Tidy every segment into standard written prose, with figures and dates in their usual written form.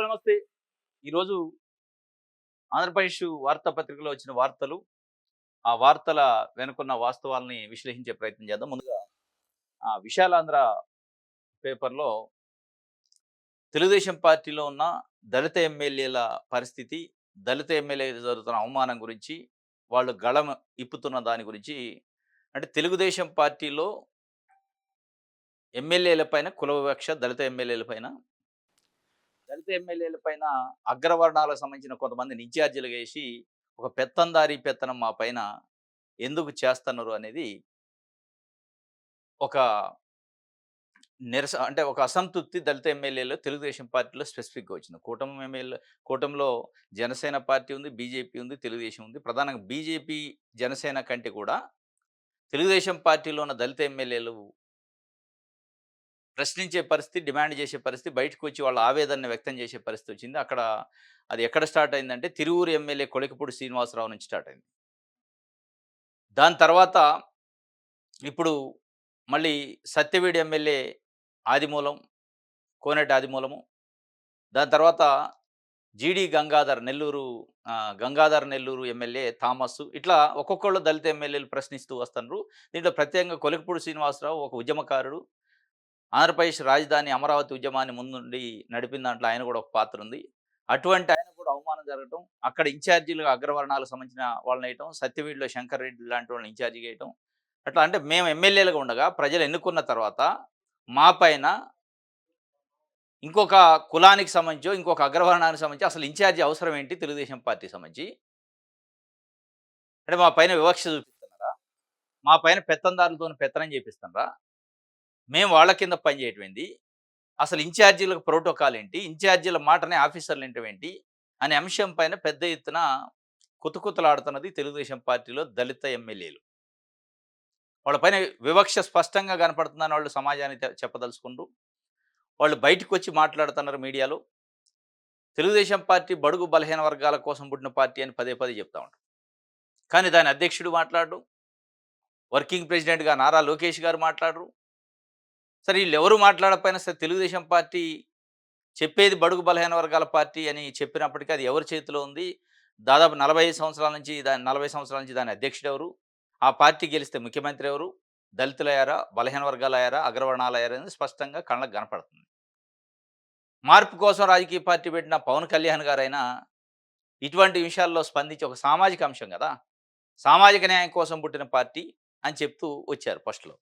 నమస్తే. ఈరోజు ఆంధ్రప్రదేశ్ వార్తాపత్రికలో వచ్చిన వార్తలు, ఆ వార్తల వెనుకున్న వాస్తవాల్ని విశ్లేషించే ప్రయత్నం చేద్దాం. ముందుగా విశాలాంధ్ర పేపర్‌లో తెలుగుదేశం పార్టీలో ఉన్న దళిత ఎమ్మెల్యేల పరిస్థితి, దళిత ఎమ్మెల్యేలు జరుగుతున్న అవమానం గురించి, వాళ్ళు గళం ఇప్పుతున్న దాని గురించి అంటే తెలుగుదేశం పార్టీలో ఎమ్మెల్యేల పైన కుల వివక్ష, దళిత ఎమ్మెల్యేల పైన అగ్రవర్ణాలకు సంబంధించిన కొంతమందిని ఇన్ఛార్జీలుగా ఏసి, ఒక పెత్తందారీ పెత్తనం మా పైన ఎందుకు చేస్తన్నారు అనేది ఒక అంటే ఒక అసంతృప్తి దళిత ఎమ్మెల్యేలు తెలుగుదేశం పార్టీలో స్పెసిఫిక్‌గా వచ్చింది. కూటమిలో జనసేన పార్టీ ఉంది, బీజేపీ ఉంది, తెలుగుదేశం ఉంది. ప్రధానంగా బీజేపీ, జనసేన కంటే కూడా తెలుగుదేశం పార్టీలో ఉన్న దళిత ఎమ్మెల్యేలు ప్రశ్నించే పరిస్థితి, డిమాండ్ చేసే పరిస్థితి, బయటకొచ్చి వాళ్ళ ఆవేదనను వ్యక్తం చేసే పరిస్థితి వచ్చింది. అది ఎక్కడ స్టార్ట్ అయిందంటే తిరువూరు ఎమ్మెల్యే కొలికపూడి శ్రీనివాసరావు నుంచి స్టార్ట్ అయింది. దాని తర్వాత ఇప్పుడు మళ్ళీ సత్యవేడు ఎమ్మెల్యే ఆదిమూలం, కోనేటి ఆదిమూలము. దాని తర్వాత జీడీ గంగాధర్ నెల్లూరు ఎమ్మెల్యే థామస్. ఇట్లా ఒక్కొక్కళ్ళు దళిత ఎమ్మెల్యేలు ప్రశ్నిస్తూ వస్తున్నారు. దీంట్లో ప్రత్యేకంగా కొలికపూడి శ్రీనివాసరావు ఒక ఉద్యమకారుడు. ఆంధ్రప్రదేశ్ రాజధాని అమరావతి ఉద్యమాన్ని ముందుండి నడిపిన దాంట్లో ఆయన కూడా ఒక పాత్ర ఉంది. అటువంటి ఆయన కూడా అవమానం జరగటం, అక్కడ ఇన్ఛార్జీలుగా అగ్రవర్ణాలకు సంబంధించిన వాళ్ళనేయటం, సత్యవేడులో శంకర్ రెడ్డి లాంటి వాళ్ళని ఇన్ఛార్జిగా ఏయటం. అట్లా అంటే మేము ఎమ్మెల్యేలుగా ఉండగా ప్రజలు ఎన్నుకున్న తర్వాత మా పైన ఇంకొక కులానికి సంబంధించో, ఇంకొక అగ్రవర్ణానికి సంబంధించి అసలు ఇన్ఛార్జి అవసరం ఏంటి తెలుగుదేశం పార్టీకి సంబంధించి? అంటే మా పైన వివక్ష చూపిస్తున్నారా? మా పైన పెత్తందారులతోని పెత్తనం చేపిస్తున్నారా? మేము వాళ్ళ కింద పని చేయటం ఏంది? అసలు ఇన్ఛార్జీలకు ప్రోటోకాల్ ఏంటి? ఇన్ఛార్జీల మాటనే ఆఫీసర్లు వినటం ఏంటి? అనే అంశం పైన పెద్ద ఎత్తున కుతకుతలాడుతున్నది తెలుగుదేశం పార్టీలో దళిత ఎమ్మెల్యేలు. వాళ్ళ పైన వివక్ష స్పష్టంగా కనపడుతుందని వాళ్ళు సమాజానికి చెప్పదలుచుకుండ్రు. వాళ్ళు బయటకొచ్చి మాట్లాడుతున్నారు మీడియాలో. తెలుగుదేశం పార్టీ బడుగు బలహీన వర్గాల కోసం పుట్టిన పార్టీ అని పదే పదే చెప్తా ఉంటారు. కానీ దాని అధ్యక్షుడు మాట్లాడరు. వర్కింగ్ ప్రెసిడెంట్‌గా నారా లోకేష్ గారు మాట్లాడరు. సరే ఈళ్ళెవరు మాట్లాడకపోయినా సరే తెలుగుదేశం పార్టీ చెప్పేది బడుగు బలహీన వర్గాల పార్టీ అని చెప్పినప్పటికీ అది ఎవరి చేతిలో ఉంది? దాదాపు 40 సంవత్సరాల నుంచి దాని అధ్యక్షుడెవరు? ఆ పార్టీ గెలిస్తే ముఖ్యమంత్రి ఎవరు? దళితులయ్యారా? బలహీన వర్గాలయ్యారా? అగ్రవర్ణాలయ్యారా? అనేది స్పష్టంగా కళ్ళకు కనపడుతుంది. మార్పు కోసం రాజకీయ పార్టీ పెట్టిన పవన్ కళ్యాణ్ గారైనా ఇటువంటి విషయాల్లో స్పందించి ఒక సామాజిక అంశం గదా! సామాజిక న్యాయం కోసం పుట్టిన పార్టీ అని చెప్తూ వచ్చారు ఫస్ట్‌లో.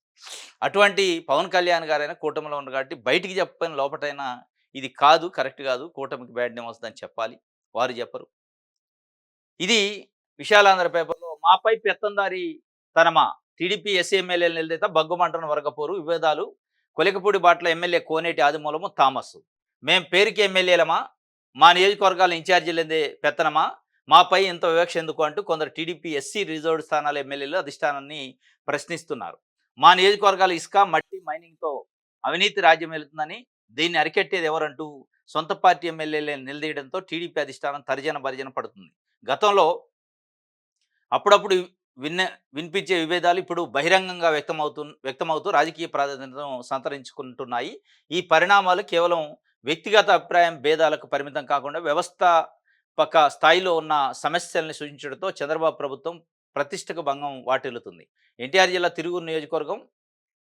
అటువంటి పవన్ కళ్యాణ్ గారైనా కూటమిలో ఉన్నారు కాబట్టి బయటికి చెప్పని లోపటైనా ఇది కాదు, కరెక్ట్ గాదు. కూటమికి బ్యాడ్ నేమ్ వస్తదని చెప్పాలి. వారు చెప్పరు. ఇది విశాలాంధ్ర పేపర్‌లో మాపై పెత్తందారి తనమా టీడీపీ ఎస్సీ ఎమ్మెల్యేలు నిలదీత బగ్గుమంటున్న వర్గపోరు విభేదాలు కొలికపూడి బాటల ఎమ్మెల్యే కోనేటి ఆదిమూలము థామస్. మేం పేరుకి ఎమ్మెల్యేలమా? మా నియోజకవర్గాల ఇన్ఛార్జీలదే పెత్తనమా? మాపై ఇంత వివక్ష ఎందుకు అంటూ కొందరు టీడీపీ ఎస్సీ రిజర్వ్డ్ స్థానాల ఎమ్మెల్యేలు అధిష్టానాన్ని ప్రశ్నిస్తున్నారు. మా నియోజకవర్గాల ఇసుక, మట్టి మైనింగ్‌తో అవినీతి రాజ్యం వెళుతుందని, దీన్ని అరికట్టేది ఎవరంటూ సొంత పార్టీ ఎమ్మెల్యేలను నిలదీయడంతో టీడీపీ అధిష్టానం తర్జన భర్జన పడుతుంది. గతంలో అప్పుడప్పుడు విన్న వినిపించే విభేదాలు ఇప్పుడు బహిరంగంగా వ్యక్తమవుతూ రాజకీయ ప్రాధాన్యతను సంతరించుకుంటున్నాయి. ఈ పరిణామాలు కేవలం వ్యక్తిగత అభిప్రాయం భేదాలకు పరిమితం కాకుండా వ్యవస్థాపక స్థాయిలో ఉన్న సమస్యల్ని సూచించడంతో చంద్రబాబు ప్రభుత్వం ప్రతిష్టకు భంగం వాటిల్లుతుంది. ఎన్టీఆర్ జిల్లా తిరువూరు నియోజకవర్గం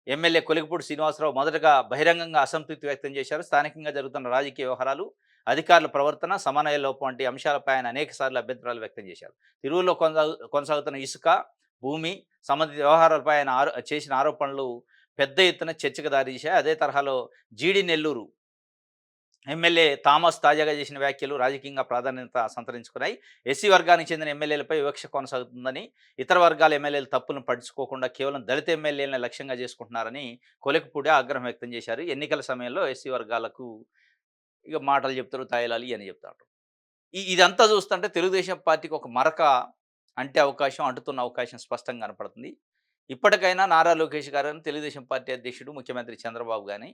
ఎమ్మెల్యే కొలికపూడి శ్రీనివాసరావు మొదటగా బహిరంగంగా అసంతృప్తి వ్యక్తం చేశారు. స్థానికంగా జరుగుతున్న రాజకీయ వ్యవహారాలు, అధికారుల ప్రవర్తన, సమన్వయ లోపం వంటి అంశాలపై ఆయన అనేకసార్లు అభ్యంతరాలు వ్యక్తం చేశారు. తిరువురులో కొనసాగుతున్న ఇసుక, భూమి సంబంధిత వ్యవహారాలపై ఆయన చేసిన ఆరోపణలు పెద్ద ఎత్తున చర్చకు దారితీశాయి. అదే తరహాలో నెల్లూరు ఎమ్మెల్యే థామస్ తాజాగా చేసిన వ్యాఖ్యలు రాజకీయంగా ప్రాధాన్యత సంతరించుకున్నాయి. ఎస్సీ వర్గానికి చెందిన ఎమ్మెల్యేలపై వివక్ష కొనసాగుతుందని, ఇతర వర్గాల ఎమ్మెల్యేల తప్పులను పట్టించుకోకుండా కేవలం దళిత ఎమ్మెల్యేలను లక్ష్యంగా చేసుకుంటున్నారని కొలికపూడి ఆగ్రహం వ్యక్తం చేశారు. ఎన్నికల సమయంలో ఎస్సీ వర్గాలకు ఇక మాటలు చెప్తారు, తాయిలాలు ఇయన్నీ చెప్తా ఉంటారు. ఇదంతా చూస్తుంటే తెలుగుదేశం పార్టీకి ఒక మరక అంటుతున్న అవకాశం స్పష్టంగా కనపడుతుంది. ఇప్పటికైనా నారా లోకేష్ గారని తెలుగుదేశం పార్టీ అధ్యక్షుడు, ముఖ్యమంత్రి చంద్రబాబు గాని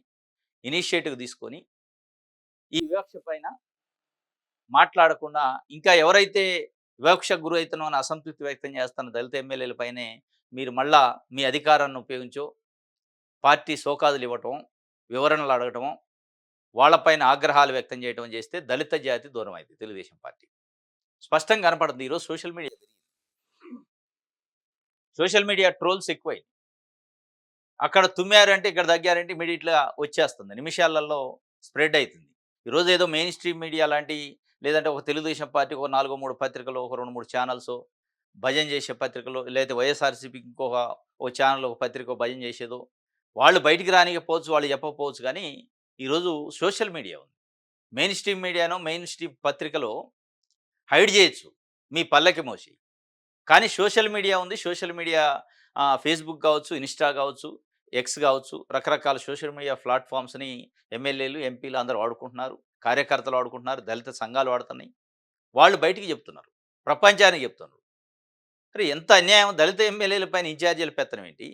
ఇనిషియేటివ్ తీసుకొని ఈ వివక్ష పైన మాట్లాడకుండా ఇంకా ఎవరైతే వివక్షకు గురైతున్నామో అని అసంతృప్తి వ్యక్తం చేస్తున్న దళిత ఎమ్మెల్యేల పైనే మీరు మళ్ళా మీ అధికారాన్ని ఉపయోగించో పార్టీ సోకాదులు ఇవ్వటం, వివరణలు అడగటం, వాళ్ళపైన ఆగ్రహాలు వ్యక్తం చేయడం చేస్తే దళిత జాతి దూరం అయింది తెలుగుదేశం పార్టీ. స్పష్టంగా కనపడుతుంది. ఈరోజు సోషల్ మీడియా ట్రోల్స్ ఎక్కువై అక్కడ తుమ్మారంటే ఇక్కడ దగ్గారంటే ఇమీడియట్‌గా వచ్చేస్తుంది. నిమిషాలలో స్ప్రెడ్ అయితుంది. ఈరోజు ఏదో మెయిన్ స్ట్రీమ్ మీడియా లాంటి లేదంటే ఒక తెలుగుదేశం పార్టీ ఒక 4, 3 పత్రికలు, ఒక 2, 3 ఛానల్సో, భజన చేసే పత్రికలు లేతే వైఎస్ఆర్‌సీపీకి ఓ ఛానల్, ఒక పత్రిక భజన చేసేదో, వాళ్ళు బయటికి రానియకపోవచ్చు, వాళ్ళు చెప్పకపోవచ్చు కానీ, ఈరోజు సోషల్ మీడియా ఉంది. మెయిన్ స్ట్రీమ్ మీడియానో, మెయిన్ స్ట్రీమ్ పత్రికలో హైడ్ చేయొచ్చు మీ పల్లకి మోసి. కానీ సోషల్ మీడియా ఉంది. సోషల్ మీడియా ఫేస్‌బుక్ కావచ్చు, ఇన్‌స్టా కావచ్చు, ఎక్స్ కావచ్చు, రకరకాల సోషల్ మీడియా ప్లాట్‌ఫార్మ్స్‌ని ఎమ్మెల్యేలు, ఎంపీలు అందరూ వాడుకుంటున్నారు. కార్యకర్తలు వాడుకుంటున్నారు. దళిత సంఘాలు వాడుతున్నాయి. వాళ్ళు బయటికి చెప్తున్నారు. ప్రపంచానికి చెప్తున్నారు. మరి ఎంత అన్యాయం! దళిత ఎమ్మెల్యేల పైన ఇన్ఛార్జీల పెత్తనం ఏంటి?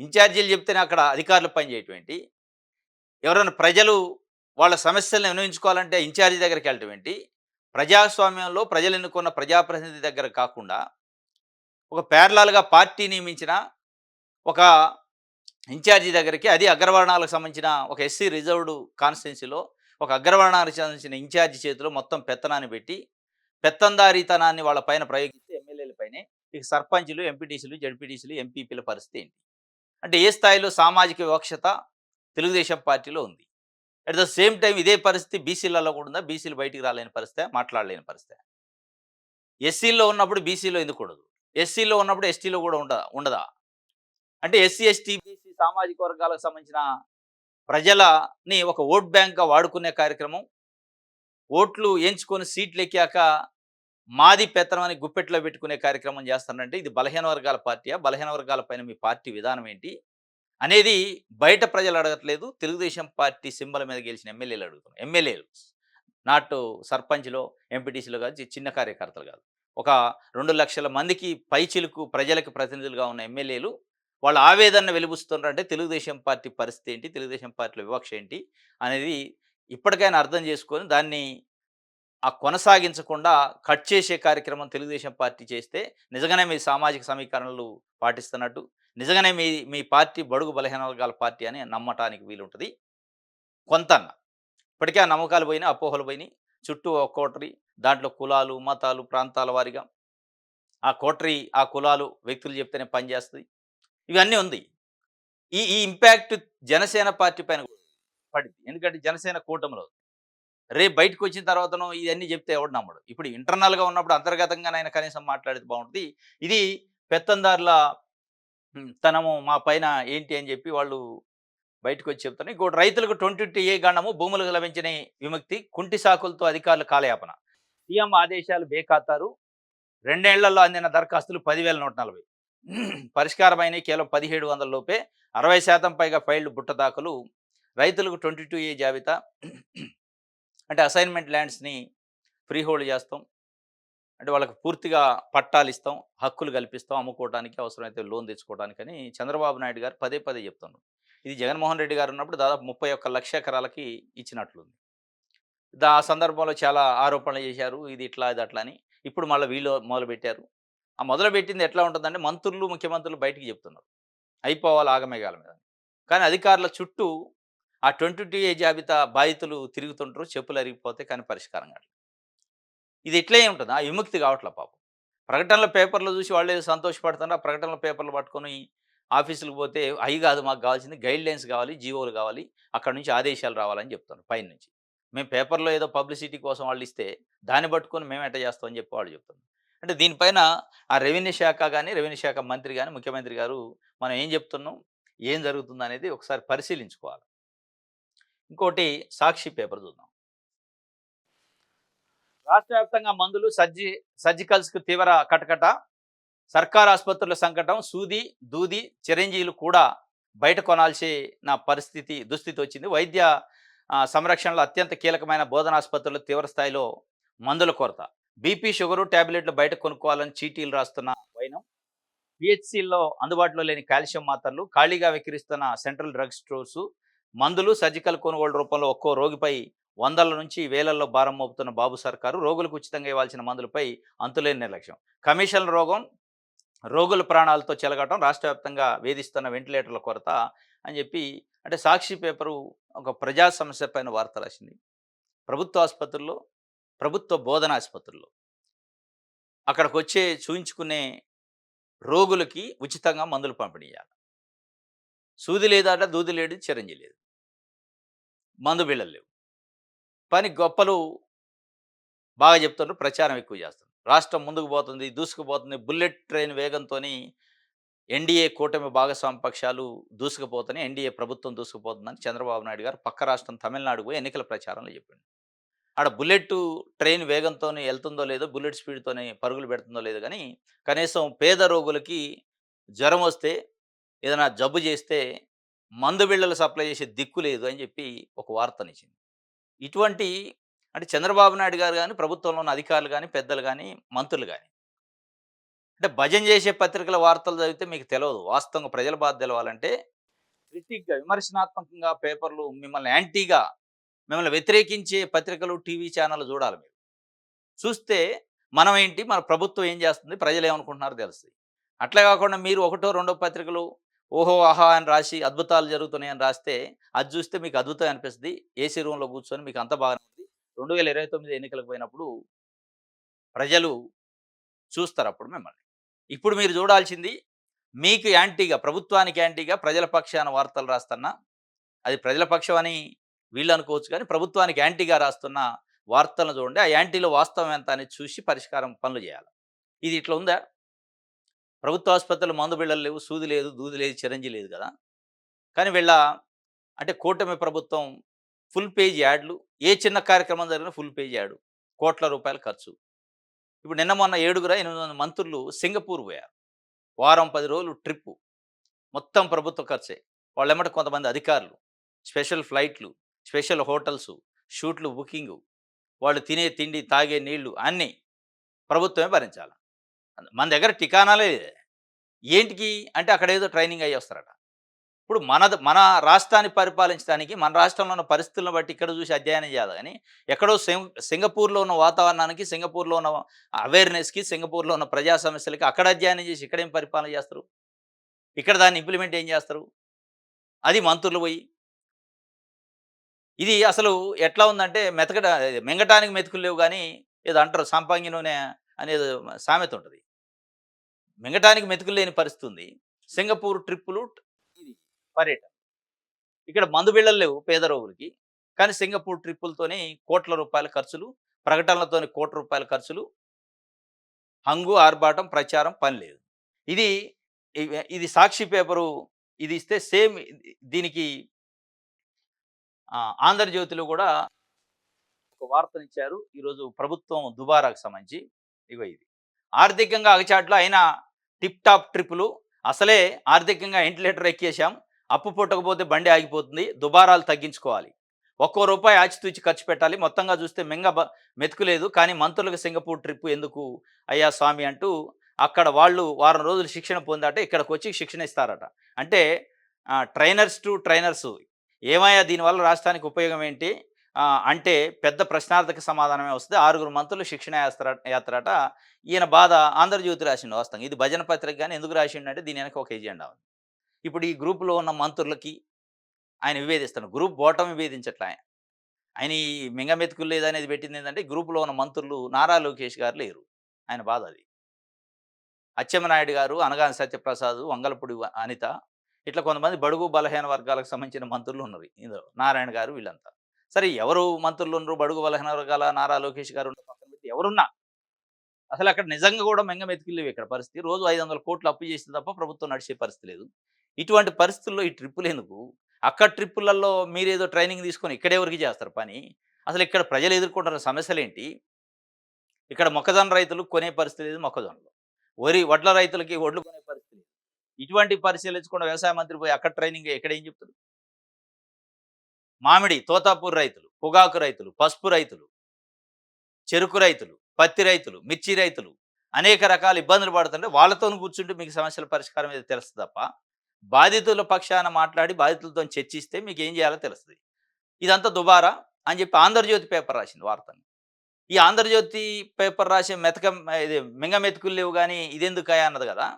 ఇన్ఛార్జీలు చెప్తేనే అక్కడ అధికారులు పనిచేయటం ఏంటి? ఎవరైనా ప్రజలు వాళ్ళ సమస్యలను విన్నవించుకోవాలంటే ఇన్ఛార్జి దగ్గరికి వెళ్ళటం ఏంటి? ప్రజాస్వామ్యంలో ప్రజలు ఎన్నుకున్న ప్రజాప్రతినిధి దగ్గర కాకుండా ఒక ప్యారలల్‌గా పార్టీ నియమించిన ఒక ఇన్ఛార్జి దగ్గరికి, అది అగ్రవర్ణాలకు సంబంధించిన ఒక ఎస్సీ రిజర్వ్డ్ కాన్స్టిట్యున్సీలో ఒక అగ్రవర్ణానికి సంబంధించిన ఇన్ఛార్జి చేతిలో మొత్తం పెత్తనాన్ని పెట్టి, పెత్తందారీతనాన్ని వాళ్ళ పైన ప్రయోగిస్తే ఎమ్మెల్యేల పైనే, ఇక సర్పంచులు, ఎంపీటీసీలు, జడ్పీటీసీలు, ఎంపీపీల పరిస్థితి ఏంటి? అంటే ఏ స్థాయిలో సామాజిక వివక్షత తెలుగుదేశం పార్టీలో ఉంది. అట్ ద సేమ్ టైమ్ ఇదే పరిస్థితి బీసీలలో కూడా ఉందా? బీసీలు బయటికి రాలేని పరిస్థితా? మాట్లాడలేని పరిస్థితా? ఎస్సీలో ఉన్నప్పుడు బీసీలో ఎందుకు ఉండదు? ఎస్సీలో ఉన్నప్పుడు ఎస్టీలో కూడా ఉండదా? అంటే ఎస్సీ, ఎస్టీ, బీసీ సామాజిక వర్గాలకు సంబంధించిన ప్రజలని ఒక ఓట్ బ్యాంక్‌గా వాడుకునే కార్యక్రమం, ఓట్లు ఎంచుకొని సీట్లెక్కాక మాది పెత్తనం అని గుప్పెట్లో పెట్టుకునే కార్యక్రమం చేస్తానంటే ఇది బలహీన వర్గాల పార్టీయా? బలహీన వర్గాల పైన మీ పార్టీ విధానం ఏంటి? అనేది బయట ప్రజలు అడగట్లేదు. తెలుగుదేశం పార్టీ సింబల్ మీద గెలిచిన ఎమ్మెల్యేలు అడుగుతున్నారు. ఎమ్మెల్యేలు నాట్ సర్పంచ్‌లో, ఎంపీటీసీలో కాదు, చిన్న కార్యకర్తలు కాదు. ఒక 2,00,000 మందికి పైచిలుకు ప్రజలకు ప్రతినిధులుగా ఉన్న ఎమ్మెల్యేలు వాళ్ళ ఆవేదనను వెలిబుస్తున్నారంటే తెలుగుదేశం పార్టీ పరిస్థితి ఏంటి? తెలుగుదేశం పార్టీలో వివక్ష ఏంటి? అనేది ఇప్పటికైనా అర్థం చేసుకొని దాన్ని కొనసాగించకుండా కట్ చేసే కార్యక్రమం తెలుగుదేశం పార్టీ చేస్తే నిజంగానే మీ సామాజిక సమీకరణలు పాటిస్తున్నట్టు, నిజంగానే మీ పార్టీ బడుగు బలహీన వర్గాల పార్టీ అని నమ్మటానికి వీలుంటది. కొంతన్నా. ఇప్పటికే ఆ నమ్మకాలు పోయినాయి, అపోహలు పోయినాయి. చుట్టూ ఒక కోటరీ, దాంట్లో కులాలు, మతాలు, ప్రాంతాల వారీగా ఆ కులాలు వ్యక్తులు చెప్తేనే పనిచేస్తది. ఇవన్నీ ఉంది. ఈ ఇంపాక్ట్ జనసేన పార్టీ పైన కూడా పడింది. ఎందుకంటే జనసేన కూటమిలో రేపు బయటకొచ్చిన తర్వాతను ఇయన్నీ జెప్తే ఎవడు నమ్మడు. ఇప్పుడు ఇంటర్నల్‌గా ఉన్నప్పుడు అంతర్గతంగానైనా కనీసం మాట్లాడితే బావుంటది. ఇది పెత్తందారుల తనము మా పైన ఏంటి అని జెప్పి వాళ్ళు బయటకొచ్చి చెప్తున్నారు. ఇంకోటి రైతులకు 22A గండము భూములకు లభించిన విముక్తి, కుంటి సాకులతో అధికారుల కాలయాపన. సీఎం ఆదేశాలు బేఖాతారు. 2 ఏళ్లలో అందిన దరఖాస్తులు 10,140. పరిష్కారమైనవి కేవలం 1,700 లోపే. 60% పైగా ఫైల్‌లు బుట్ట దాఖలు. రైతులకు 22A జాబితా. అంటే అసైన్‌మెంట్ ల్యాండ్స్‌ని ఫ్రీ హోల్డ్ చేస్తాం. అంటే వాళ్ళకి పూర్తిగా పట్టాలిస్తాం, హక్కులు కల్పిస్తాం, అమ్ముకోవడానికి అవసరమైతే లోన్ తెచ్చుకోవడానికని చంద్రబాబు నాయుడు గారు పదే పదే చెప్తున్నారు. ఇది జగన్మోహన్ రెడ్డి గారు ఉన్నప్పుడు దాదాపు 31,00,000 ఎకరాలకి ఇచ్చినట్లుంది. ఆ సందర్భంలో చాలా ఆరోపణలు చేశారు. ఇది ఇట్లా, ఇది అట్లా అని. ఇప్పుడు మళ్ళీ వీళ్ళు మొదలుపెట్టారు. ఆ మొదలుపెట్టింది ఎట్లా ఉంటుందంటే మంత్రులు, ముఖ్యమంత్రులు బయటికి చెప్తున్నారు. అయిపోవాలి ఆగమేఘాల మీద. కానీ అధికారుల చుట్టూ ఆ 22A జాబితా బాధితులు తిరుగుతుంటారు. చెప్పులు అరిగిపోతే కానీ పరిష్కారం కాదు. ఇది ఇట్లే ఉంటుంది. ఆ విముక్తి కావట్లే పాపం. ప్రకటనల పేపర్‌లో చూసి వాళ్ళేదో సంతోషపడుతున్నారు. ఆ ప్రకటనల పేపర్‌లు పట్టుకొని ఆఫీసులకు పోతే అయి కాదు మాకు కావాల్సింది గైడ్‌లైన్స్ కావాలి, జీవోలు కావాలి. అక్కడి నుంచి ఆదేశాలు రావాలని చెప్తున్నారు పైనుంచి. మేము పేపర్‌లో ఏదో పబ్లిసిటీ కోసం వాళ్ళు ఇస్తే దాన్ని పట్టుకొని మేము ఎట్టా చేస్తామని చెప్పి వాళ్ళు చెప్తున్నారు. అంటే దీనిపైన ఆ రెవెన్యూ శాఖ గాని, రెవెన్యూ శాఖ మంత్రి గాని, ముఖ్యమంత్రి గారు మనం ఏం చెప్తున్నాం? ఏం జరుగుతుందనేది ఒకసారి పరిశీలించుకోవాలి. ఇంకోటి సాక్షి పేపర్ చూద్దాం. రాష్ట్ర వ్యాప్తంగా మందులు, సర్జికల్స్‌కు తీవ్ర కటకట. సర్కారు ఆసుపత్రుల సంకటం. సూది, దూది, చిరంజీవులు కూడా బయట కొనాల్సిన దుస్థితి వచ్చింది. వైద్య సంరక్షణలో అత్యంత కీలకమైన బోధనాసుపత్రుల్లో తీవ్ర స్థాయిలో మందుల కొరత. బీపీ, షుగరు టాబ్లెట్లు బయట కొనుక్కోవాలని చీటీలు రాస్తున్న వైనం. పిహెచ్సిల్లో అందుబాటులో లేని కాల్షియం మాత్రలు, ఖాళీగా విక్రయిస్తున్న సెంట్రల్ డ్రగ్ స్టోర్సు, మందులు, సర్జికల్ కొనుగోలు రూపంలో ఒక్కో రోగిపై వందల నుంచి వేలల్లో భారం మోపుతున్న బాబు సర్కారు రోగులకు ఉచితంగా ఇవ్వాల్సిన మందులపై అంతులేని నిర్లక్ష్యం. కమిషన్ల రోగం, రోగుల ప్రాణాలతో చెలగటం, రాష్ట్ర వ్యాప్తంగా వేధిస్తున్న వెంటిలేటర్ల కొరత అని చెప్పి అంటే సాక్షి పేపరు ఒక ప్రజా సమస్య పైన వార్త రాసింది. ప్రభుత్వ ఆసుపత్రుల్లో, ప్రభుత్వ బోధనా ఆసుపత్రుల్లో అక్కడికొచ్చే చూయించుకునే రోగులకి ఉచితంగా మందులు పంపిణీ చేయాలి. సూది లేదాట, దూది లేదు, చిరంజి లేదు. మందు బిళ్ళలు లేవు. పని గొప్పలు బాగా చెప్తున్నారు. ప్రచారం ఎక్కువ చేస్తున్నారు. రాష్ట్రం ముందుకు పోతుంది, దూసుకుపోతుంది. బుల్లెట్ ట్రైన్ వేగంతోని ఎన్డీఏ కూటమి భాగస్వామ్య పక్షాలు దూసుకుపోతున్నాయి. ఎన్డీఏ ప్రభుత్వం దూసుకుపోతుందని చంద్రబాబు నాయుడు గారు పక్క రాష్ట్రం తమిళనాడుకు పోయి ఎన్నికల ప్రచారంలో చెప్పిండు. ఆడ బుల్లెట్ ట్రైన్ వేగంతోనే ఎళ్తుందో లేదో, బుల్లెట్ స్పీడ్‌తోనే పరుగులు పెడుతుందో లేదో గానీ, కనీసం పేద రోగులకి జ్వరం వస్తే, ఏదైనా జబ్బు చేస్తే మందు బిళ్ళలు సప్లై చేసే దిక్కు లేదు అని చెప్పి ఒక వార్తనిచ్చింది. ఇటువంటి అంటే చంద్రబాబు నాయుడు గారు గాని, ప్రభుత్వంలో ఉన్న అధికారులు గాని, పెద్దలు గాని, మంత్రులు గాని అంటే భజన చేసే పత్రికల వార్తలు చదివితే మీకు తెలవదు. వాస్తవంగా ప్రజల బాధ తెలవాలంటే క్రిటిక్‌గా, విమర్శనాత్మకంగా పేపర్‌లు మిమ్మల్ని యాంటీగా, మిమ్మల్ని వ్యతిరేకించే పత్రికలు, టీవీ ఛానెల్‌లు చూడాలి మీరు. చూస్తే మనమేంటి, మన ప్రభుత్వం ఏం చేస్తుంది, ప్రజలేమనుకుంటున్నారో తెలుస్తది. అట్లా కాకుండా మీరు ఒకటో, రెండో పత్రికలు ఓహో! ఆహా! అని రాసి అద్భుతాలు జరుగుతున్నాయని రాస్తే, అది చూస్తే మీకు అద్భుతం అనిపిస్తది. ఏసీ రూమ్‌లో కూర్చొని మీకు అంతా బాగానే ఉంది. 2029 ఎన్నికలకు పోయినప్పుడు ప్రజలు చూస్తారప్పుడు మిమ్మల్ని. ఇప్పుడు మీరు చూడాల్సింది మీకు యాంటీగా, ప్రభుత్వానికి యాంటీగా ప్రజల పక్షాన వార్తలు రాస్తన్న, అది ప్రజల పక్షం అని వీళ్ళు అనుకోవచ్చు కానీ, ప్రభుత్వానికి యాంటీగా రాస్తున్న వార్తలను చూడండి. ఆ యాంటీలో వాస్తవం ఎంత అనేది చూసి పరిష్కారం పనులు చేయాలి. ఇది ఇట్లా ఉందా? ప్రభుత్వ ఆసుపత్రుల్లో మందు బిళ్ళలు లేవు, సూది లేదు, దూది లేదు, చిరంజి లేదు కదా! కానీ వీళ్ళ అంటే కూటమి ప్రభుత్వం ఫుల్ పేజ్ యాడ్లు, ఏ చిన్న కార్యక్రమం జరిగినా ఫుల్ పేజ్ యాడ్. కోట్ల రూపాయల ఖర్చు. ఇప్పుడు నిన్న మొన్న 8 మంత్రులు సింగపూర్ పోయారు. వారం 10 రోజులు ట్రిప్పు. మొత్తం ప్రభుత్వ ఖర్చే. వాళ్ళెమ్మట కొంతమంది అధికారులు, స్పెషల్ ఫ్లైట్లు, స్పెషల్ హోటల్సు, షూట్లు బుకింగు, వాళ్ళు తినే తిండి, తాగే నీళ్ళు అన్నీ ప్రభుత్వమే భరించాల. మన దగ్గర ఠికానాలే ఏంటికి అంటే అక్కడేదో ట్రైనింగ్ అయ్యి వస్తారట. ఇప్పుడు మన రాష్ట్రాన్ని పరిపాలించడానికి మన రాష్ట్రంలో ఉన్న పరిస్థితులను బట్టి ఇక్కడ చూసి అధ్యయనం చేయాలి గానీ, ఎక్కడో సింగపూర్‌లో ఉన్న వాతావరణానికి, సింగపూర్‌లో ఉన్న అవేర్‌నెస్‌కి, సింగపూర్‌లో ఉన్న ప్రజా సమస్యలకి అక్కడ అధ్యయనం చేసి ఇక్కడేం పరిపాలన చేస్తారు? ఇక్కడ దాన్ని ఇంప్లిమెంట్ ఏం చేస్తారు? అది మంత్రులు పోయి. ఇది అసలు ఎట్లా ఉందంటే మింగటానికి మెతుకులు లేవు గానీ, ఏదో అంటారు సంపంగి నూనె అనేదో సామెత ఉంటది. మింగటానికి మెతుకులు లేని పరిస్థితి ఉంది. సింగపూర్ ట్రిప్పులు ఇది పర్యటన. ఇక్కడ మందు బిళ్ళలు లేవు పేద రోగులకి. కానీ సింగపూర్ ట్రిప్పులతోని కోట్ల రూపాయల ఖర్చులు, ప్రకటనలతోని ₹1,00,00,000 ఖర్చులు, హంగు, ఆర్భాటం, ప్రచారం పని లేదు. ఇది ఇది సాక్షి పేపరు ఇది ఇస్తే సేమ్ దీనికి 'ఆంధ్రజ్యోతి'లో గూడా ఒక వార్తనిచ్చారు. ఈరోజు ప్రభుత్వం దుబారాకు సంబంధించి. ఇగో ఇది. ఆర్థికంగా అగచాట్లు అయినా టిప్ టాప్ ట్రిప్పులు. అసలే ఆర్థికంగా వెంటిలేటర్ ఎక్కేసాం. అప్పు పుట్టకపోతే బండి ఆగిపోతుంది. దుబారాలు తగ్గించుకోవాలి. ఒక్కో రూపాయి ఆచితూచి ఖర్చు పెట్టాలి. మొత్తంగా చూస్తే మెతుకు లేదు. కానీ మంత్రులకు సింగపూర్ ట్రిప్ ఎందుకు అయ్యా స్వామి అంటూ అక్కడ వాళ్ళు వారం రోజులు శిక్షణ పొందాట. ఇక్కడికొచ్చి శిక్షణ ఇస్తారట. అంటే ట్రైనర్స్ టు ట్రైనర్సు. ఏమయ్యా దీనివల్ల రాష్ట్రానికి ఉపయోగం ఏంటి? అంటే పెద్ద ప్రశ్నార్థక సమాధానమే వస్తది. 6 మంత్రులు శిక్షణ యాత్రట. ఈయన బాధ 'ఆంధ్రజ్యోతి' రాసిండు వాస్తవంగా. ఇది భజన పత్రిక గాని ఎందుకు రాసిండంటే దీని వెనక ఒక ఎజెండా ఉంది. ఇప్పుడు ఈ గ్రూప్‌లో ఉన్న మంత్రులకి ఆయన విభేదిస్తాడు. గ్రూప్ ఓటమి విభేదించట్ల ఆయన. ఆయన ఈ మింగ మెతుకులు లేదనేది పెట్టిందేంటంటే గ్రూప్‌లో ఉన్న మంత్రులు నారా లోకేష్ గారు లేరు. ఆయన బాధ అది. అచ్చెన్నాయుడు గారు, అనగాని సత్యప్రసాద్, వంగలపూడి అనిత ఇట్లా కొంతమంది బడుగు బలహీన వర్గాలకు సంబంధించిన మంత్రులు ఉన్నారు ఇందులో. నారాయణ గారు వీళ్ళంతా. సరే ఎవరు మంత్రులు ఉన్నారు బడుగు బలహీన వర్గాల నారా లోకేష్ గారు పక్కన పెట్టి ఎవరున్నా అసలు అక్కడ నిజంగా కూడా మింగ మెతుకులు లేవు ఇక్కడ పరిస్థితి. రోజు 500,00,00,000 అప్పు చేసింది తప్ప ప్రభుత్వం నడిచే పరిస్థితి లేదు. ఇటువంటి పరిస్థితుల్లో ఈ ట్రిప్పులెందుకు? అక్కడ ట్రిప్పులలో మీరేదో ట్రైనింగ్ తీసుకొని ఇక్కడెవరికి చేస్తారు పని? అసలు ఇక్కడ ప్రజలు ఎదుర్కొంటున్న సమస్యలేంటి? ఇక్కడ మొక్కజొన్న రైతులు కొనే పరిస్థితి లేదు మొక్కజొన్నలు. వడ్ల రైతులకి వడ్లు కొనే పరిస్థితి లేదు. ఇటువంటి పరిశీలించకుండా వ్యవసాయ మంత్రి పోయి అక్కడ ట్రైనింగ్ ఎక్కడేం చెప్తాడు? మామిడి, తోతాపూర్ రైతులు, పొగాకు రైతులు, పసుపు రైతులు, చెరుకు రైతులు, పత్తి రైతులు, మిర్చి రైతులు అనేక రకాల ఇబ్బందులు పడుతుంటే వాళ్ళతోని కూర్చుంటే మీకు సమస్యల పరిష్కారం ఏదో తెలుస్తది తప్ప, బాధితుల పక్షాన మాట్లాడి బాధితులతోని చర్చిస్తే మీకేం చేయాలో తెలుస్తది. ఇదంతా దుబారా అని చెప్పి 'ఆంధ్రజ్యోతి' పేపర్ రాసింది వార్తని. ఈ 'ఆంధ్రజ్యోతి' పేపర్ రాసే ఇది మింగ మెతుకులు లేవు గానీ ఇదెందుకయ్యా అన్నది గదా!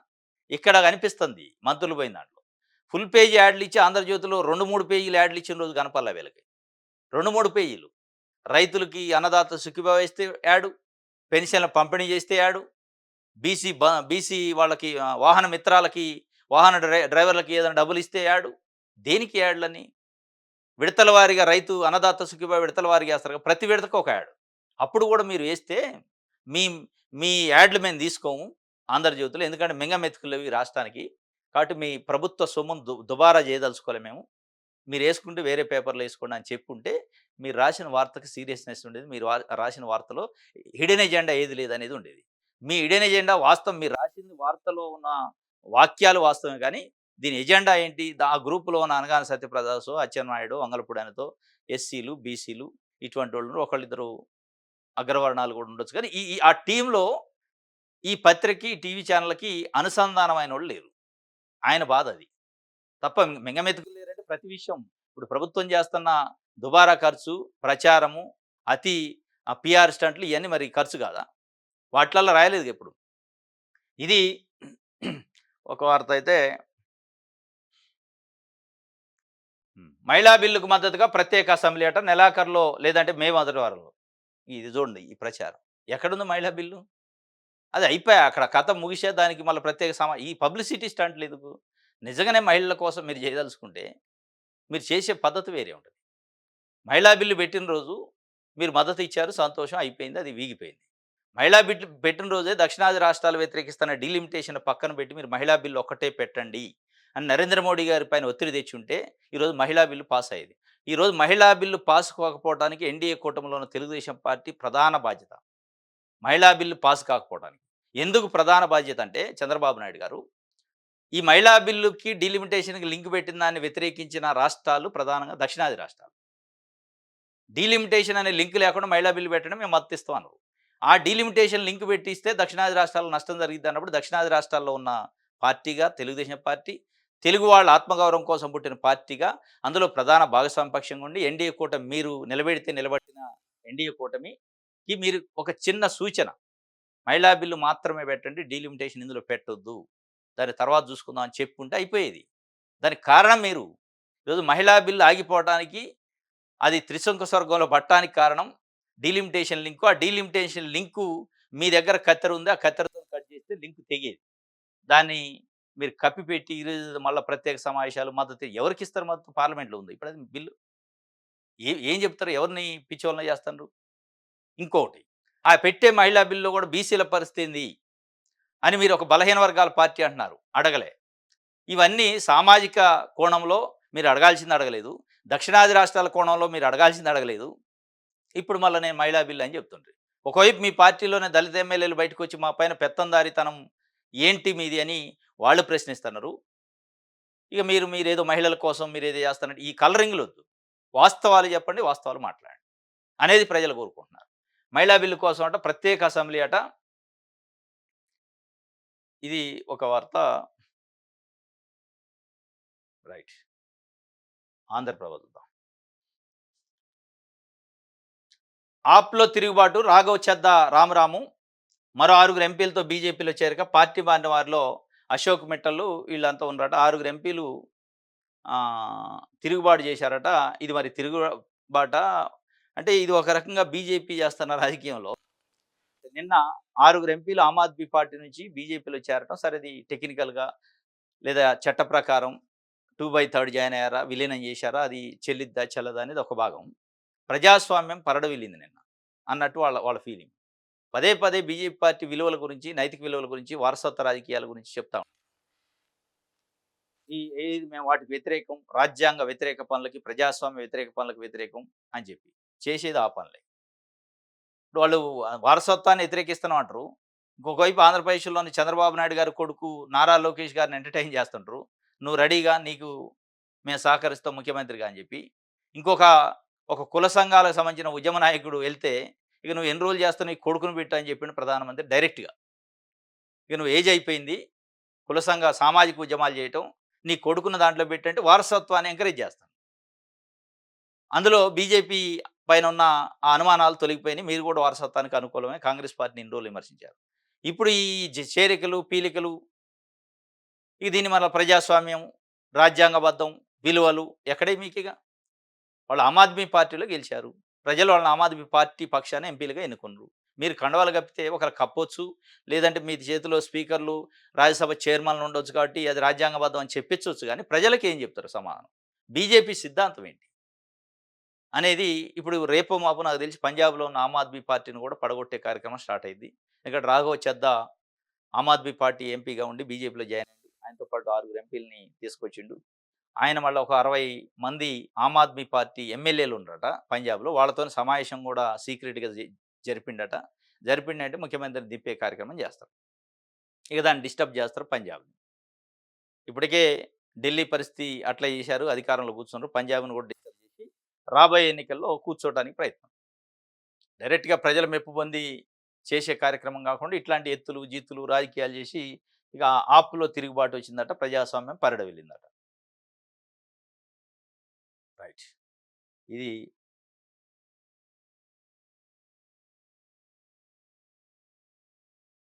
ఇక్కడ కనిపిస్తుంది మంత్రులు పోయిన దాంట్లో. ఫుల్ పేజ్ యాడ్లు ఇచ్చి ఆంధ్రజ్యోతిలో 2, 3 పేజీలు యాడ్లు ఇచ్చిన రోజు కనపడలే వీళ్ళకి. 2, 3 పేజీలు. రైతులకి అన్నదాత సుఖీభావ ఇస్తే యాడు, పెన్షన్ల పంపిణీ చేస్తే యాడు, బీసీ వాళ్ళకి వాహన మిత్రాలకి, వాహన డ్రైవర్లకి ఏదైనా డబ్బులు ఇస్తే యాడు. దేనికి యాడ్లని? విడతల వారీగా రైతు అన్నదాత సుఖీభావ విడతల వారీగా ఏస్తారు కదా! ప్రతి విడతకు ఒక యాడ్. అప్పుడు కూడా మీరు ఏస్తే మీ మీ యాడ్లు మేము తీసుకోము ఆంధ్రజ్యోతిలో. ఎందుకంటే మింగమెతుకులవి రాష్ట్రానికి. కాబట్టి మీ ప్రభుత్వ సొమ్మును దుబారా చేయదలుచుకోలే మేము. మీరేసుకుంటే వేరే పేపర్‌లో ఏసుకోండి అని చెప్పుంటే, మీరు రాసిన వార్తకి సీరియస్‌నెస్ ఉండేది. మీరు రాసిన వార్తలో హిడెన్ ఎజెండా ఏది లేదనేది ఉండేది. మీ హిడెన్ ఎజెండా వాస్తవం మీరు రాసింది వార్తలో ఉన్న వాక్యాలు వాస్తవమే కానీ, దీని ఎజెండా ఏంటి? ఆ గ్రూప్‌లో ఉన్న అనగాని సత్యప్రకాశో, అచ్చెన్నాయుడో, వంగలపూడి ఎస్సీలు, బీసీలు ఇటువంటోళ్ళు ఒకళ్ళిద్దరు అగ్రవర్ణాలు కూడా ఉండొచ్చు. కానీ ఈ ఈ ఆ టీమ్‌లో ఈ పత్రికకి, టీవీ ఛానెల్‌కి అనుసంధానమైనోళ్ళు లేరు. ఆయన బాధ అది. తప్ప మింగమెతుకులు లేరంటే ప్రతి విషయం ఇప్పుడు ప్రభుత్వం చేస్తున్న దుబారా ఖర్చు, ప్రచారము, అతి పీఆర్ స్టంట్లు ఇయన్నీ మరి ఖర్చు కాదా? వాటిలల్లో రాయలేదుగా ఎప్పుడు. ఇది ఒక వార్త అయితే మహిళా బిల్లుకు మద్దతుగా ప్రత్యేక అసెంబ్లీ అట నెలాఖరులో లేదంటే మే మొదటి వారంలో. ఇది చూడండి ఈ ప్రచారం. ఎక్కడుంది మహిళా బిల్లు? అది అయిపాయే అక్కడ కథ ముగిసే దానికి మళ్ళీ ప్రత్యేక ఈ పబ్లిసిటీ స్టంట్లు ఎందుకు? నిజంగానే మహిళల కోసం మీరు చేయదలుచుకుంటే, మీరు చేసే పద్ధతి వేరే ఉంటది. మహిళా బిల్లు పెట్టిన రోజు మీరు మద్దతు ఇచ్చారు, సంతోషం అయిపోయింది. అది వీగిపోయింది. మహిళా బిల్లు పెట్టిన రోజే దక్షిణాది రాష్ట్రాలు వ్యతిరేకిస్తున్న డీలిమిటేషన్ పక్కన పెట్టి మీరు మహిళా బిల్లు ఒక్కటే పెట్టండి అని నరేంద్ర మోడీ గారి పైన ఒత్తిడి తెచ్చి ఉంటే ఈరోజు మహిళా బిల్లు పాస్ అయ్యేది. ఈరోజు మహిళా బిల్లు పాస్ కాకపోవడానికి ఎన్డీఏ కూటమిలో ఉన్న తెలుగుదేశం పార్టీ ప్రధాన బాధ్యత. మహిళా బిల్లు పాస్ కాకపోవడానికి. ఎందుకు ప్రధాన బాధ్యత అంటే చంద్రబాబు నాయుడు గారు ఈ మహిళా బిల్లుకి డీలిమిటేషన్‌కి లింక్ పెట్టిన దాన్ని వ్యతిరేకించిన రాష్ట్రాలు ప్రధానంగా దక్షిణాది రాష్ట్రాలు. డీలిమిటేషన్ అనే లింక్ లేకుండా మహిళా బిల్లు పెట్టడం మేము మద్దతిస్తాం అన్నారు. ఆ డీలిమిటేషన్ లింక్ పెట్టిస్తే దక్షిణాది రాష్ట్రాల్లో నష్టం జరిగిద్ది అన్నప్పుడు దక్షిణాది రాష్ట్రాల్లో ఉన్న పార్టీగా తెలుగుదేశం పార్టీ, తెలుగు వాళ్ళ ఆత్మగౌరవం కోసం పుట్టిన పార్టీగా అందులో ప్రధాన భాగస్వామ్య పక్షంగా ఉండి ఎన్డీఏ కూటమి మీరు నిలబెడితే నిలబట్టిన ఎన్డీఏ కూటమికి మీరు ఒక చిన్న సూచన మహిళా బిల్లు మాత్రమే పెట్టండి, డీలిమిటేషన్ ఇందులో పెట్టొద్దు. దాని తర్వాత చూసుకుందాం అని చెప్పుంటే అయిపోయేది. దానికి కారణం మీరు. ఈరోజు మహిళా బిల్లు ఆగిపోవటానికి అది త్రిశంకు స్వర్గంలో పట్టడానికి కారణం డీలిమిటేషన్ లింకు. ఆ డీలిమిటేషన్ లింకు మీ దగ్గర కత్తెర ఉంది. ఆ కత్తెరతో కట్ చేస్తే లింక్ తెగేది. దాన్ని మీరు కప్పిపెట్టి ఈరోజు మళ్ళా ప్రత్యేక సమావేశాలు మద్దతు ఎవరికిస్తారు మద్దతు? పార్లమెంట్‌లో ఉంది. ఇప్పుడు అది బిల్లు. ఏం చెప్తారు? ఎవరిని పిచ్చోళ్ళని చేస్తున్నారు? ఇంకొకటి ఆ పెట్టే మహిళా బిల్లులో కూడా బీసీల పరిస్థితి ఏంది అని మీరు ఒక బలహీన వర్గాల పార్టీ అంటున్నారు. అడగలే. ఇవన్నీ సామాజిక కోణంలో మీరు అడగాల్సింది అడగలేదు. దక్షిణాది రాష్ట్రాల కోణంలో మీరు అడగాల్సింది అడగలేదు. ఇప్పుడు మళ్ళా నేను మహిళా బిల్లు అని చెప్తుండ్రి. ఒకవైపు మీ పార్టీలోనే దళిత ఎమ్మెల్యేలు బయటకొచ్చి మా పైన పెత్తందారితనం ఏంటి మీది అని వాళ్ళు ప్రశ్నిస్తున్నారు. ఇక మీరేదో మహిళల కోసం మీరేదో చేస్తున్నట్టు ఈ కలరింగ్‌లొద్దు. వాస్తవాలు చెప్పండి, వాస్తవాలు మాట్లాడండి అనేది ప్రజలు కోరుకుంటున్నారు. మహిళా బిల్లు కోసం అట ప్రత్యేక అసెంబ్లీ అట. ఇది ఒక వార్త. రైట్. ఆంధ్రప్రభ చూద్దాం. ఆప్‌లో తిరుగుబాటు రాఘవ్ చెద్దా రామరాము మరో 6 ఎంపీలతో బీజేపీలో చేరిక. పార్టీ మారిన వారిలో అశోక్ మిట్టలు వీళ్ళంతా ఉన్నారట. 6 ఎంపీలు తిరుగుబాటు చేశారట. ఇది మరి తిరుగుబాటా? అంటే ఇది ఒక రకంగా బీజేపీ చేస్తున్న రాజకీయంలో. నిన్న 6 ఎంపీలు ఆమ్ ఆద్మీ పార్టీ నుంచి బీజేపీలో చేరటం సరే అది టెక్నికల్‌గా లేదా చట్ట ప్రకారం 2/3 జాయిన్ అయ్యారా? విలీనం చేశారా? అది చెల్లిద్దా? చెల్లదా? అనేది ఒక భాగం. ప్రజాస్వామ్యం పరడవిల్లింది నిన్న అన్నట్టు వాళ్ళ వాళ్ళ ఫీలింగ్. పదే పదే బీజేపీ పార్టీ విలువల గురించి, నైతిక విలువల గురించి, వారసత్వ రాజకీయాల గురించి చెప్తాం. ఏది మేము వాటికి వ్యతిరేకం, రాజ్యాంగ వ్యతిరేక పనులకి, ప్రజాస్వామ్య వ్యతిరేక పనులకు వ్యతిరేకం అని చెప్పి. చేసేది ఆ పనులే. ఇప్పుడు వాళ్ళు వారసత్వాన్ని వ్యతిరేకిస్తున్నాం అంటారు. ఇంకొక వైపు ఆంధ్రప్రదేశ్‌లోని చంద్రబాబు నాయుడు గారి కొడుకు నారా లోకేష్ గారిని ఎంటర్‌టైన్ చేస్తుంటారు. నువ్వు రెడీగా నీకు మేము సహకరిస్తాం ముఖ్యమంత్రిగా అని చెప్పి. ఒక కుల సంఘాలకు సంబంధించిన ఉద్యమ నాయకుడు వెళ్తే, ఇక నువ్వు ఎన్ని రోజులు చేస్తావు నీ కొడుకుని పెట్టు అని చెప్పిండు ప్రధానమంత్రి డైరెక్ట్‌గా. ఇక నువ్వు ఏజ్ అయిపోయింది. కుల సంఘ సామాజిక ఉద్యమాలు చేయటం, నీ కొడుకుని దాంట్లో పెట్టంటే వారసత్వాన్ని ఎంకరేజ్ చేస్తాను. అందులో బీజేపీ పైన ఉన్న ఆ అనుమానాలు తొలగిపోయినాయి. మీరు కూడా వారసత్వానికి అనుకూలమే. కాంగ్రెస్ పార్టీని ఇన్ని రోజులు విమర్శించారు. ఇప్పుడు ఈ చేరికలు, పీలికలు దీన్ని మళ్ళా ప్రజాస్వామ్యం, రాజ్యాంగబద్ధం, విలువలు ఎక్కడే మీకిగ? వాళ్ళు ఆమ్ ఆద్మీ పార్టీలో గెలిచారు. ప్రజలు వాళ్ళని ఆమ్ ఆద్మీ పార్టీ పక్షాన ఎంపీలుగా ఎన్నుకున్నారు. మీరు కండువాలు కప్పితే ఒకళ్ళు కప్పొచ్చు. లేదంటే మీ చేతిలో స్పీకర్లు, రాజ్యసభ చైర్మన్‌లు ఉండొచ్చు కాబట్టి అది రాజ్యాంగబద్ధం అని చెప్పించొచ్చు గానీ ప్రజలకి ఏం చెప్తారు సమాధానం? బీజేపీ సిద్ధాంతం ఏంటి? అనేది ఇప్పుడు రేపో మాపో నాకు తెలిసి పంజాబ్‌లో ఉన్న ఆమ్ ఆద్మీ పార్టీని కూడా పడగొట్టే కార్యక్రమం స్టార్ట్ అయ్యిద్ది. ఇక్కడ రాఘవ్ చద్దా ఆమ్ ఆద్మీ పార్టీ ఎంపీగా ఉండి బీజేపీలో జాయిన్ అయ్యిండు. ఆయనతో పాటు 6 ఎంపీలని తీసుకొచ్చిండు. ఆయన మళ్ళా ఒక 60 మంది ఆమ్ ఆద్మీ పార్టీ ఎమ్మెల్యేలు ఉండ్రట పంజాబ్‌లో. వాళ్ళతోని సమావేశం గూడా సీక్రెట్‌గా జరిపిండట. జరిపిండంటే ముఖ్యమంత్రిని దింపే కార్యక్రమం చేస్తారు. ఇక దాన్ని డిస్టర్బ్ చేస్తారు పంజాబ్‌ని. ఇప్పటికే ఢిల్లీ పరిస్థితి అట్లా చేశారు. అధికారంలో కూర్చున్నారు. పంజాబ్‌ని కూడా డిస్టర్బ్ చేసి రాబోయే ఎన్నికల్లో కూర్చోవడానికి ప్రయత్నం. డైరెక్ట్‌గా ప్రజల మెప్పు పొంది చేసే కార్యక్రమం కాకుండా ఇట్లాంటి ఎత్తులు, జీత్తులు, రాజకీయాలు చేసి ఇక ఆప్‌లో తిరుగుబాటు వచ్చిందట. ప్రజాస్వామ్యం పరిడ వెళ్ళిందట. రైట్. ఇది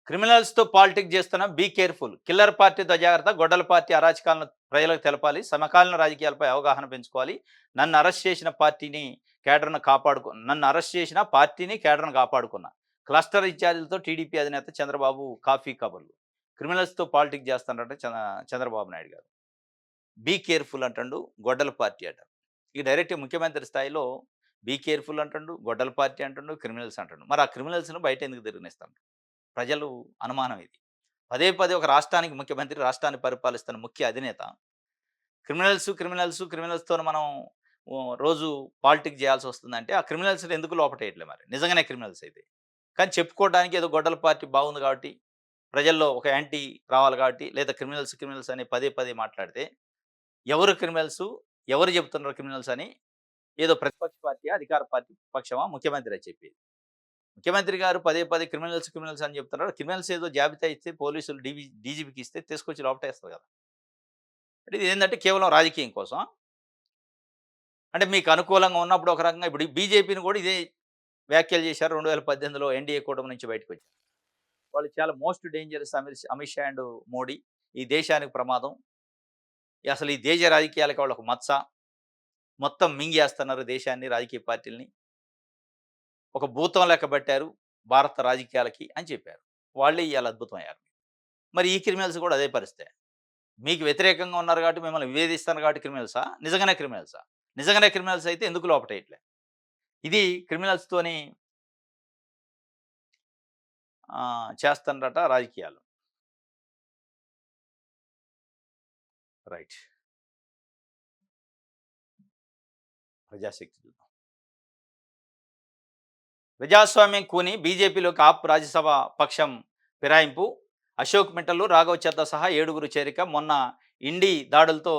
క్రిమినల్స్‌తో పాలిటిక్స్ చేస్తున్న బీ కేర్‌ఫుల్. కిల్లర్ పార్టీతో జాగ్రత్త. గొడ్డల పార్టీ అరాచకాలను ప్రజలకు తెలపాలి. సమకాలీన రాజకీయాలపై అవగాహన పెంచుకోవాలి. నన్ను అరెస్ట్ చేసిన పార్టీని, కేడర్‌ను కాపాడుకున్నా. క్లస్టర్ ఇన్ఛార్జీలతో టీడీపీ అధినేత చంద్రబాబు కాఫీ కబుర్లు. క్రిమినల్స్‌తో పాలిటిక్స్ చేస్తున్నారట చంద్రబాబు నాయుడు గారు. బీ కేర్‌ఫుల్ అంటుండు. గొడ్డల పార్టీ అంటారు. ఇక డైరెక్ట్ ముఖ్యమంత్రి స్థాయిలో బీ కేర్‌ఫుల్ అంటుండు. గొడ్డల పార్టీ అంటుండు. క్రిమినల్స్ అంటుండు. మరి ఆ క్రిమినల్స్‌ను బయట ఎందుకు తిరగనిస్తాం? ప్రజలు అనుమానం ఇది. పదే పదే ఒక రాష్ట్రానికి ముఖ్యమంత్రి, రాష్ట్రాన్ని పరిపాలిస్తున్న ముఖ్య అధినేత క్రిమినల్స్‌తోని మనం రోజు పాలిటిక్స్ చేయాల్సొస్తుందంటే, ఆ క్రిమినల్స్‌ని ఎందుకు లోపటేయట్లే మరి? నిజంగానే క్రిమినల్స్ అయితే. కానీ చెప్పుకోవడానికి ఏదో గొడ్డల పార్టీ బాగుంది కాబట్టి, ప్రజల్లో ఒక యాంటీ రావాలి కాబట్టి, లేదా క్రిమినల్స్ అని పదే పదే మాట్లాడితే, ఎవరు క్రిమినల్సు? ఎవరు చెప్తున్నారు క్రిమినల్స్ అని ఏదో ప్రతిపక్ష పార్టీయా? అధికార పార్టీ పక్షమా? ముఖ్యమంత్రే చెప్పేది. ముఖ్యమంత్రి గారు పదే పదే క్రిమినల్స్ అని చెప్తున్నారు. క్రిమినల్స్ ఏదో జాబితా ఇస్తే పోలీసులు డీజీపీకి ఇస్తే తీసుకొచ్చి లోపటేస్తారు కదా! అంటే ఇదేందంటే కేవలం రాజకీయం కోసం. అంటే మీకు అనుకూలంగా ఉన్నప్పుడు ఒక రకంగా ఇప్పుడు బీజేపీని కూడా ఇదే వ్యాఖ్యలు చేశారు. 2018లో ఎన్డీఏ కూటమి నుంచి బయటకొచ్చారు. వాళ్ళు చాలా most dangerous Amit Shah and Modi. ఈ దేశానికి ప్రమాదం. అసలు ఈ దేశ రాజకీయాలకి వాళ్ళొక మచ్చ. మొత్తం మింగేస్తున్నారు దేశాన్ని, రాజకీయ పార్టీలని. ఒక భూతం లెక్క బట్టారు భారత రాజకీయాలకి అని చెప్పారు. వాళ్ళే ఇయాల అద్భుతమయ్యారు. మరి ఈ క్రిమినల్స్ కూడా అదే పరిస్థితే. మీకు వ్యతిరేకంగా ఉన్నారు కాబట్టి మిమ్మల్ని విభేదిస్తున్నారు కాబట్టి క్రిమినల్సా? నిజంగానే క్రిమినల్సా? నిజంగానే క్రిమినల్స్ అయితే ఎందుకు లోపటేయట్లే? ఇది క్రిమినల్స్‌తోని చేస్తుండ్రట రాజకీయాలు. రైట్. ప్రజాశక్తి చూద్దాం. ప్రజాస్వామ్యం కూని బీజేపీలోకి ఆప్ రాజ్యసభ పక్షం ఫిరాయింపు. అశోక్ మిట్టలు, రాఘవ్ చద్దా సహా 7గురు చేరిక. మొన్న ఇండీ దాడులతో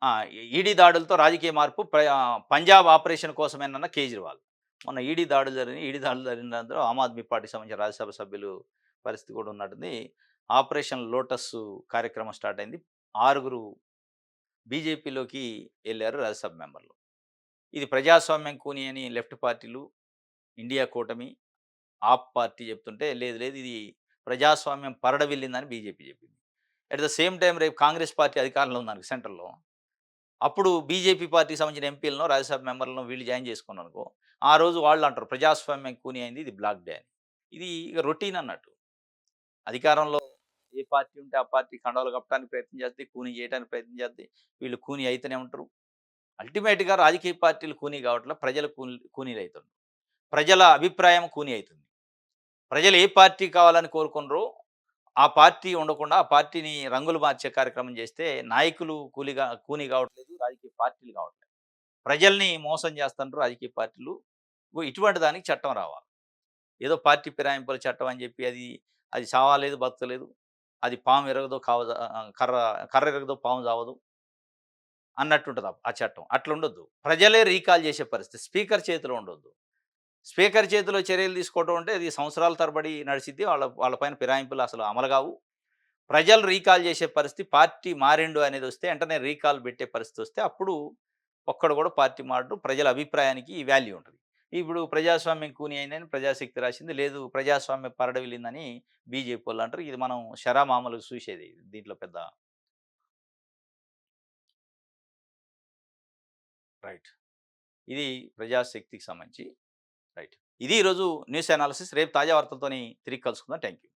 ఆ! ఈడీ దాడులతో రాజకీయ మార్పు. పంజాబ్ ఆపరేషన్ కోసమేనన్న కేజ్రీవాల్. మొన్న ఈడీ దాడులు జరిగిన దాంట్లో ఆమ్ ఆద్మీ పార్టీకి సంబంధించిన రాజ్యసభ సభ్యులు పరిస్థితి కూడా ఉన్నట్టుంది. ఆపరేషన్ లోటస్ కార్యక్రమం స్టార్ట్ అయింది. 6గురు బీజేపీలోకి ఎళ్లారు రాజ్యసభ మెంబర్లు. ఇది ప్రజాస్వామ్యం కూని అని లెఫ్ట్ పార్టీలు, ఇండియా కూటమి, ఆప్ పార్టీ చెప్తుంటే లేదు లేదు ఇది ప్రజాస్వామ్యం పరడవిల్లిందని బీజేపీ చెప్పింది. అట్ ద సేమ్ టైమ్ రేపు కాంగ్రెస్ పార్టీ అధికారంలో ఉందనుకో సెంట్రల్‌లో. అప్పుడు బీజేపీ పార్టీకి సంబంధించిన ఎంపీలను, రాజ్యసభ మెంబర్లను వీళ్ళు జాయిన్ చేసుకున్నారనుకో, ఆ రోజు వాళ్ళు అంటారు ప్రజాస్వామ్యం కూని అయింది. ఇది బ్లాక్ డే అని. ఇది ఇక రొటీన్ అన్నట్టు. అధికారంలో ఏ పార్టీ ఉంటే ఆ పార్టీ కండువాలు కప్పడానికి ప్రయత్నం చేద్ది. కూనీ చేయడానికి ప్రయత్నం చేద్ది. వీళ్ళు కూనీ అయితేనే ఉంటారు. అల్టిమేట్‌గా రాజకీయ పార్టీలు కూనీ కావట్లే. ప్రజలు కూనీలైతున్నారు. ప్రజల అభిప్రాయం కూనీ అయితుంది. ప్రజలు ఏ పార్టీ కావాలని కోరుకున్నారో ఆ పార్టీ ఉండకుండా ఆ పార్టీని రంగులు మార్చే కార్యక్రమం చేస్తే నాయకులు కూనీ కావట్లేదు. రాజకీయ పార్టీలు కావట్లేదు. ప్రజల్ని మోసం చేస్తుండ్రు రాజకీయ పార్టీలు. ఇటువంటి దానికి చట్టం రావాలి. ఏదో పార్టీ ఫిరాయింపుల చట్టం అని చెప్పి అది చావలేదు, బతకలేదు. అది పాము ఎరగదో కర్ర కర్ర ఎరగదో పాము చావదు అన్నట్టుంటది ఆ చట్టం. అట్లుండొద్దు. ప్రజలే రీకాల్ చేసే పరిస్థితి. స్పీకర్ చేతిలో ఉండొద్దు. స్పీకర్ చేతిలో చర్యలు తీసుకోవటం అంటే అది సంవత్సరాల తరబడి నడిసిద్ది. వాళ్ళ వాళ్ళ పైన ఫిరాయింపులు అసలు అమలు గావు. ప్రజలు రీకాల్ చేసే పరిస్థితి, పార్టీ మారిండు అనేదొస్తే వెంటనే రీకాల్ పెట్టే పరిస్థితొస్తే అప్పుడు ఒక్కడు కూడా పార్టీ మారడు. ప్రజల అభిప్రాయానికి వాల్యూ ఉంటది. ఇప్పుడు ప్రజాస్వామ్యం కూని అయిందని ప్రజాశక్తి రాసింది. లేదు ప్రజాస్వామ్యం పరడవిల్లిందని బీజేపీ వోళ్ళంటారు. ఇది మనం షరామామూలుగా చూసేది. దీంట్లో పెద్ద రైట్. ఇది ప్రజాశక్తికి సంబంధించి. రైట్. ఇది ఈరోజు న్యూస్ అనాలిసిస్. రేపు తాజా వార్తలతోని తిరిగి కలుసుకుందాం. Thank you.